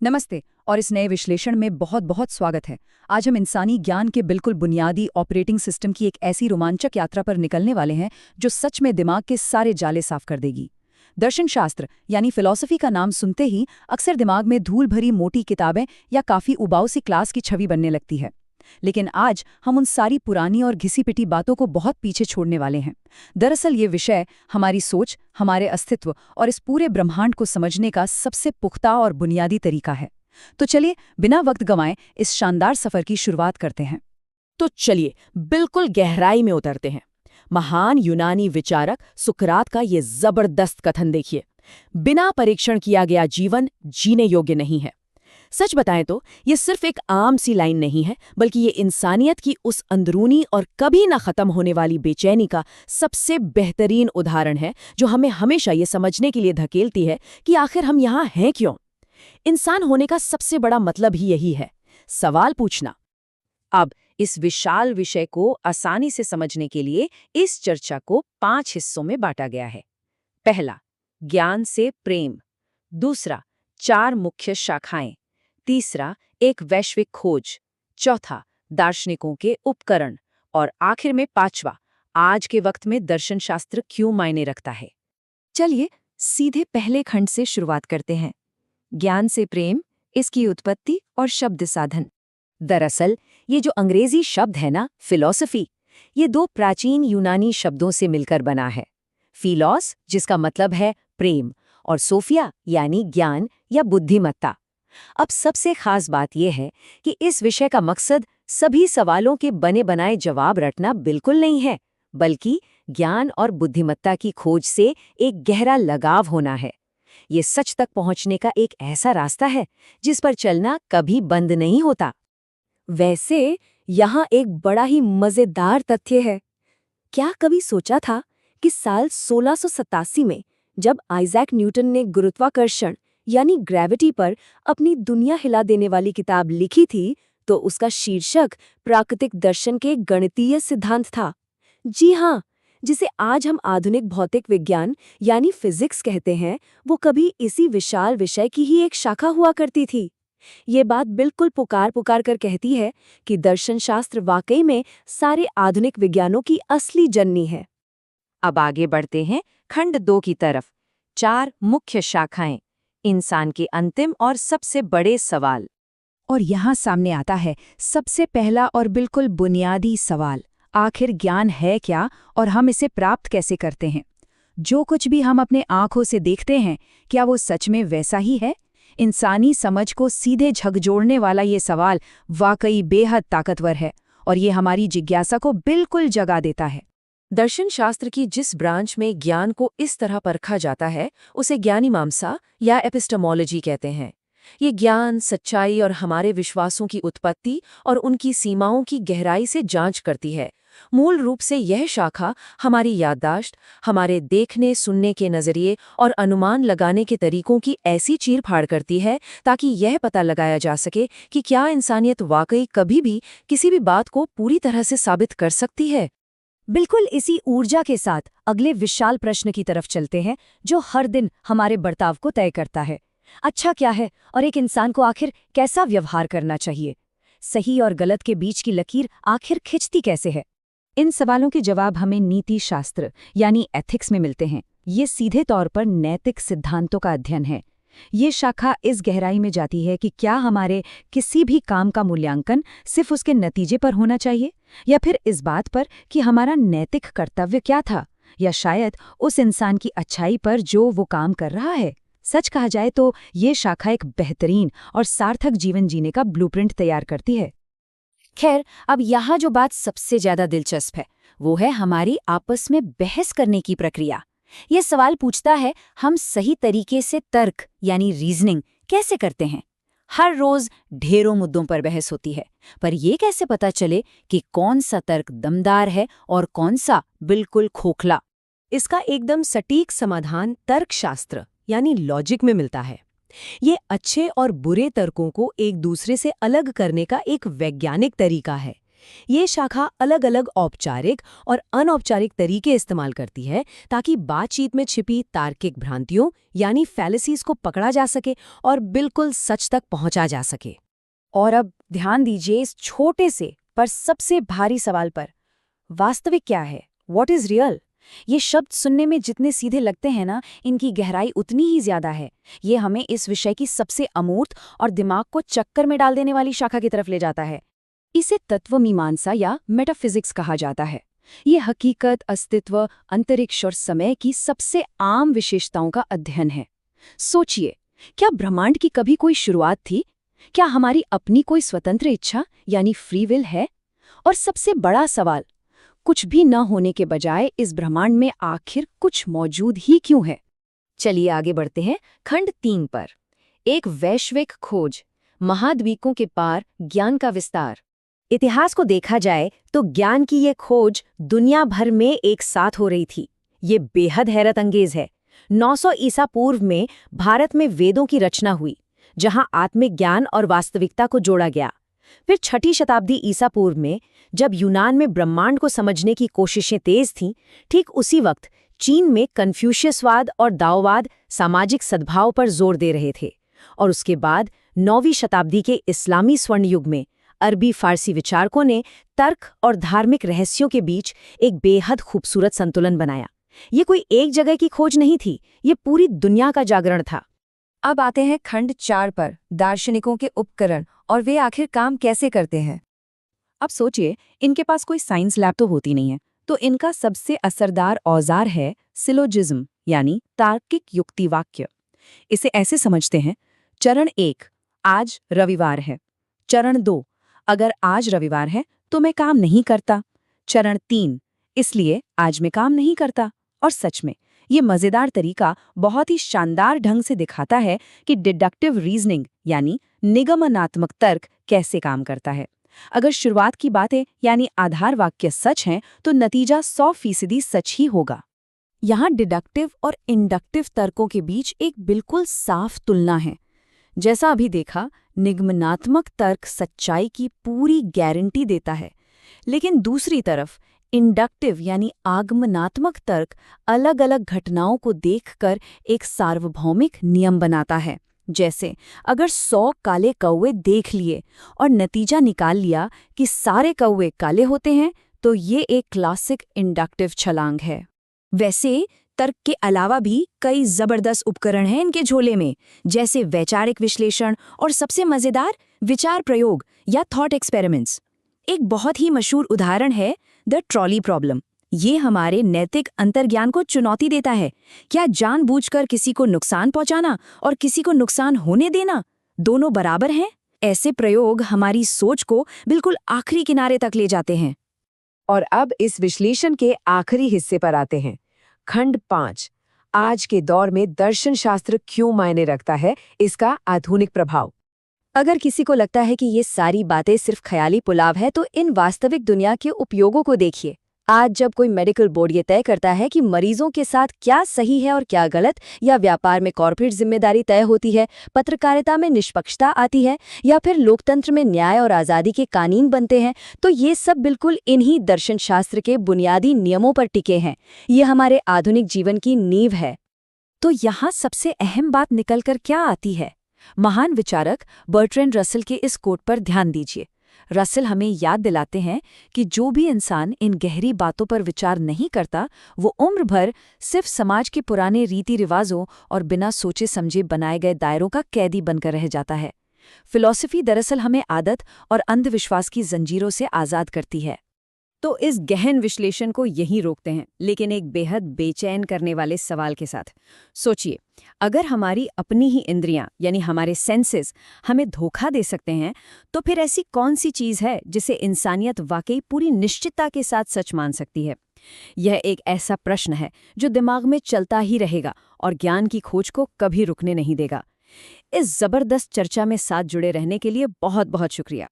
नमस्ते और इस नए विश्लेषण में बहुत बहुत स्वागत है। आज हम इंसानी ज्ञान के बिल्कुल बुनियादी ऑपरेटिंग सिस्टम की एक ऐसी रोमांचक यात्रा पर निकलने वाले हैं जो सच में दिमाग के सारे जाले साफ कर देगी। दर्शन शास्त्र यानी फिलॉसफी का नाम सुनते ही अक्सर दिमाग में धूल भरी मोटी किताबें या काफ़ी उबाऊ सी क्लास की छवि बनने लगती है। लेकिन आज हम उन सारी पुरानी और घिसी पिटी बातों को बहुत पीछे छोड़ने वाले हैं। दरअसल ये विषय हमारी सोच, हमारे अस्तित्व और इस पूरे ब्रह्मांड को समझने का सबसे पुख्ता और बुनियादी तरीका है। तो चलिए बिना वक्त गंवाए इस शानदार सफर की शुरुआत करते हैं। तो चलिए बिल्कुल गहराई में उतरते हैं। महान यूनानी विचारक सुकरात का ये जबरदस्त कथन देखिए, बिना परीक्षण किया गया जीवन जीने योग्य नहीं है। सच बताएं तो ये सिर्फ एक आम सी लाइन नहीं है, बल्कि ये इंसानियत की उस अंदरूनी और कभी ना खत्म होने वाली बेचैनी का सबसे बेहतरीन उदाहरण है, जो हमें हमेशा ये समझने के लिए धकेलती है कि आखिर हम यहाँ हैं क्यों। इंसान होने का सबसे बड़ा मतलब ही यही है, सवाल पूछना। अब इस विशाल विषय को आसानी से समझने के लिए इस चर्चा को 5 हिस्सों में बांटा गया है। पहला, ज्ञान से प्रेम। दूसरा, 4 मुख्य शाखाएं। तीसरा, एक वैश्विक खोज। चौथा, दार्शनिकों के उपकरण। और आखिर में 5वां, आज के वक्त में दर्शन शास्त्र क्यों मायने रखता है। चलिए सीधे पहले खंड से शुरुआत करते हैं। ज्ञान से प्रेम, इसकी उत्पत्ति और शब्द साधन। दरअसल ये जो अंग्रेजी शब्द है ना, फिलॉसफी, ये 2 प्राचीन यूनानी शब्दों से मिलकर बना है। फिलॉस, जिसका मतलब है प्रेम, और सोफिया यानी ज्ञान या बुद्धिमत्ता। अब सबसे खास बात यह है कि इस विषय का मकसद सभी सवालों के बने बनाए जवाब रटना बिल्कुल नहीं है, बल्कि ज्ञान और बुद्धिमत्ता की खोज से एक गहरा लगाव होना है। ये सच तक पहुंचने का एक ऐसा रास्ता है जिस पर चलना कभी बंद नहीं होता। वैसे यहाँ एक बड़ा ही मजेदार तथ्य है। क्या कभी सोचा था कि साल 1687 में जब आइजैक न्यूटन ने गुरुत्वाकर्षण यानी ग्रेविटी पर अपनी दुनिया हिला देने वाली किताब लिखी थी, तो उसका शीर्षक प्राकृतिक दर्शन के गणितीय सिद्धांत था। जी हाँ, जिसे आज हम आधुनिक भौतिक विज्ञान यानी फिजिक्स कहते हैं, वो कभी इसी विशाल विषय की ही एक शाखा हुआ करती थी। ये बात बिल्कुल पुकार पुकार कर कहती है कि दर्शन शास्त्र वाकई में सारे आधुनिक विज्ञानों की असली जननी है। अब आगे बढ़ते हैं खंड 2 की तरफ। 4 मुख्य शाखाएं, इंसान के अंतिम और सबसे बड़े सवाल। और यहाँ सामने आता है सबसे पहला और बिल्कुल बुनियादी सवाल, आखिर ज्ञान है क्या और हम इसे प्राप्त कैसे करते हैं। जो कुछ भी हम अपने आंखों से देखते हैं, क्या वो सच में वैसा ही है। इंसानी समझ को सीधे झकझोरने वाला ये सवाल वाकई बेहद ताकतवर है और ये हमारी जिज्ञासा को बिल्कुल जगा देता है। दर्शन शास्त्र की जिस ब्रांच में ज्ञान को इस तरह परखा जाता है, उसे ज्ञानीमांसा या एपिस्टेमोलॉजी कहते हैं। ये ज्ञान, सच्चाई और हमारे विश्वासों की उत्पत्ति और उनकी सीमाओं की गहराई से जांच करती है। मूल रूप से यह शाखा हमारी याददाश्त, हमारे देखने सुनने के नज़रिए और अनुमान लगाने के तरीकों की ऐसी चीर-फाड़ करती है ताकि यह पता लगाया जा सके कि क्या इंसानियत वाकई कभी भी किसी भी बात को पूरी तरह से साबित कर सकती है। बिल्कुल इसी ऊर्जा के साथ अगले विशाल प्रश्न की तरफ चलते हैं, जो हर दिन हमारे बर्ताव को तय करता है। अच्छा क्या है और एक इंसान को आखिर कैसा व्यवहार करना चाहिए। सही और गलत के बीच की लकीर आखिर खिंचती कैसे है। इन सवालों के जवाब हमें नीति शास्त्र यानी एथिक्स में मिलते हैं। ये सीधे तौर पर नैतिक सिद्धांतों का अध्ययन है। ये शाखा इस गहराई में जाती है कि क्या हमारे किसी भी काम का मूल्यांकन सिर्फ उसके नतीजे पर होना चाहिए, या फिर इस बात पर कि हमारा नैतिक कर्तव्य क्या था, या शायद उस इंसान की अच्छाई पर जो वो काम कर रहा है। सच कहा जाए तो ये शाखा एक बेहतरीन और सार्थक जीवन जीने का ब्लूप्रिंट तैयार करती है। खैर, अब यहाँ जो बात सबसे ज्यादा दिलचस्प है, वो है हमारी आपस में बहस करने की प्रक्रिया। ये सवाल पूछता है, हम सही तरीके से तर्क यानी रीजनिंग कैसे करते हैं। हर रोज ढेरों मुद्दों पर बहस होती है, पर ये कैसे पता चले कि कौन सा तर्क दमदार है और कौन सा बिल्कुल खोखला। इसका एकदम सटीक समाधान तर्कशास्त्र यानी लॉजिक में मिलता है। ये अच्छे और बुरे तर्कों को एक दूसरे से अलग करने का एक वैज्ञानिक तरीका है। ये शाखा अलग अलग औपचारिक और अनौपचारिक तरीके इस्तेमाल करती है ताकि बातचीत में छिपी तार्किक भ्रांतियों यानी फैलेसीज को पकड़ा जा सके और बिल्कुल सच तक पहुंचा जा सके। और अब ध्यान दीजिए इस छोटे से पर सबसे भारी सवाल पर। वास्तविक क्या है? What is real? ये शब्द सुनने में जितने सीधे लगते हैं ना, इनकी गहराई उतनी ही ज्यादा है। ये हमें इस विषय की सबसे अमूर्त और दिमाग को चक्कर में डाल देने वाली शाखा की तरफ ले जाता है। इसे तत्वमीमांसा या मेटाफिजिक्स कहा जाता है। ये हकीकत, अस्तित्व, अंतरिक्ष और समय की सबसे आम विशेषताओं का अध्ययन है। सोचिए, क्या ब्रह्मांड की कभी कोई शुरुआत थी? क्या हमारी अपनी कोई स्वतंत्र इच्छा यानी फ्री विल है? और सबसे बड़ा सवाल, कुछ भी न होने के बजाय इस ब्रह्मांड में आखिर कुछ मौजूद ही क्यों है? चलिए आगे बढ़ते हैं खंड 3 पर। एक वैश्विक खोज, महाद्वीपों के पार ज्ञान का विस्तार। इतिहास को देखा जाए तो ज्ञान की ये खोज दुनिया भर में एक साथ हो रही थी। ये बेहद हैरत अंगेज है। 900 ईसा पूर्व में भारत में वेदों की रचना हुई, जहां आत्मिक ज्ञान और वास्तविकता को जोड़ा गया। फिर 6ठी शताब्दी ईसा पूर्व में जब यूनान में ब्रह्मांड को समझने की कोशिशें तेज थीं, ठीक उसी वक्त चीन में कन्फ्यूशियसवाद और दाओवाद सामाजिक सद्भाव पर जोर दे रहे थे। और उसके बाद 9वीं शताब्दी के इस्लामी स्वर्ण युग में अरबी फारसी विचारकों ने तर्क और धार्मिक रहस्यों के बीच एक बेहद खूबसूरत संतुलन बनाया। ये कोई एक जगह की खोज नहीं थी, ये पूरी दुनिया का जागरण था। अब आते हैं खंड 4 पर, दार्शनिकों के उपकरण और वे आखिर काम कैसे करते हैं। अब सोचिए, इनके पास कोई साइंस लैब तो होती नहीं है, तो इनका सबसे असरदार औजार है सिलोजिज्म यानी तार्किक युक्ति वाक्य। इसे ऐसे समझते हैं, चरण 1, आज रविवार है। चरण 2, अगर आज रविवार है तो मैं काम नहीं करता। चरण 3, इसलिए आज मैं काम नहीं करता। और सच में ये मजेदार तरीका बहुत ही शानदार ढंग से दिखाता है कि डिडक्टिव रीजनिंग यानी निगमनात्मक तर्क कैसे काम करता है। अगर शुरुआत की बातें यानी आधार वाक्य सच हैं, तो नतीजा 100% सच ही होगा। यहाँ डिडक्टिव और इंडक्टिव तर्कों के बीच एक बिल्कुल साफ तुलना है। जैसा अभी देखा, निगमनात्मक तर्क सच्चाई की पूरी गारंटी देता है, लेकिन दूसरी तरफ इंडक्टिव यानी आगमनात्मक तर्क अलग अलग घटनाओं को देखकर एक सार्वभौमिक नियम बनाता है। जैसे अगर 100 काले कौवे देख लिए और नतीजा निकाल लिया कि सारे कौवे काले होते हैं, तो ये एक क्लासिक इंडक्टिव छलांग है। वैसे तर्क के अलावा भी कई जबरदस्त उपकरण हैं इनके झोले में, जैसे वैचारिक विश्लेषण और सबसे मजेदार विचार प्रयोग या थॉट एक्सपेरिमेंट्स। एक बहुत ही मशहूर उदाहरण है द ट्रॉली प्रॉब्लम। ये हमारे नैतिक अंतर्ज्ञान को चुनौती देता है। क्या जानबूझकर किसी को नुकसान पहुंचाना और किसी को नुकसान होने देना दोनों बराबर हैं? ऐसे प्रयोग हमारी सोच को बिल्कुल आखिरी किनारे तक ले जाते हैं। और अब इस विश्लेषण के आखिरी हिस्से पर आते हैं, खंड 5, आज के दौर में दर्शन शास्त्र क्यों मायने रखता है, इसका आधुनिक प्रभाव। अगर किसी को लगता है कि ये सारी बातें सिर्फ ख्याली पुलाव है, तो इन वास्तविक दुनिया के उपयोगों को देखिए। आज जब कोई मेडिकल बोर्ड ये तय करता है कि मरीजों के साथ क्या सही है और क्या गलत, या व्यापार में कॉर्पोरेट जिम्मेदारी तय होती है, पत्रकारिता में निष्पक्षता आती है, या फिर लोकतंत्र में न्याय और आज़ादी के कानून बनते हैं, तो ये सब बिल्कुल इन्हीं दर्शन शास्त्र के बुनियादी नियमों पर टिके हैं। ये हमारे आधुनिक जीवन की नींव है। तो यहाँ सबसे अहम बात निकलकर क्या आती है? महान विचारक बर्ट्रैंड रसल के इस कोट पर ध्यान दीजिए। रसल हमें याद दिलाते हैं कि जो भी इंसान इन गहरी बातों पर विचार नहीं करता, वो उम्र भर सिर्फ समाज के पुराने रीति रिवाजों और बिना सोचे समझे बनाए गए दायरों का कैदी बनकर रह जाता है। फिलॉसफी दरअसल हमें आदत और अंधविश्वास की जंजीरों से आज़ाद करती है। तो इस गहन विश्लेषण को यहीं रोकते हैं, लेकिन एक बेहद बेचैन करने वाले सवाल के साथ। सोचिए, अगर हमारी अपनी ही इंद्रियां यानी हमारे सेंसेस हमें धोखा दे सकते हैं, तो फिर ऐसी कौन सी चीज़ है जिसे इंसानियत वाकई पूरी निश्चितता के साथ सच मान सकती है? यह एक ऐसा प्रश्न है जो दिमाग में चलता ही रहेगा और ज्ञान की खोज को कभी रुकने नहीं देगा। इस जबरदस्त चर्चा में साथ जुड़े रहने के लिए बहुत बहुत शुक्रिया।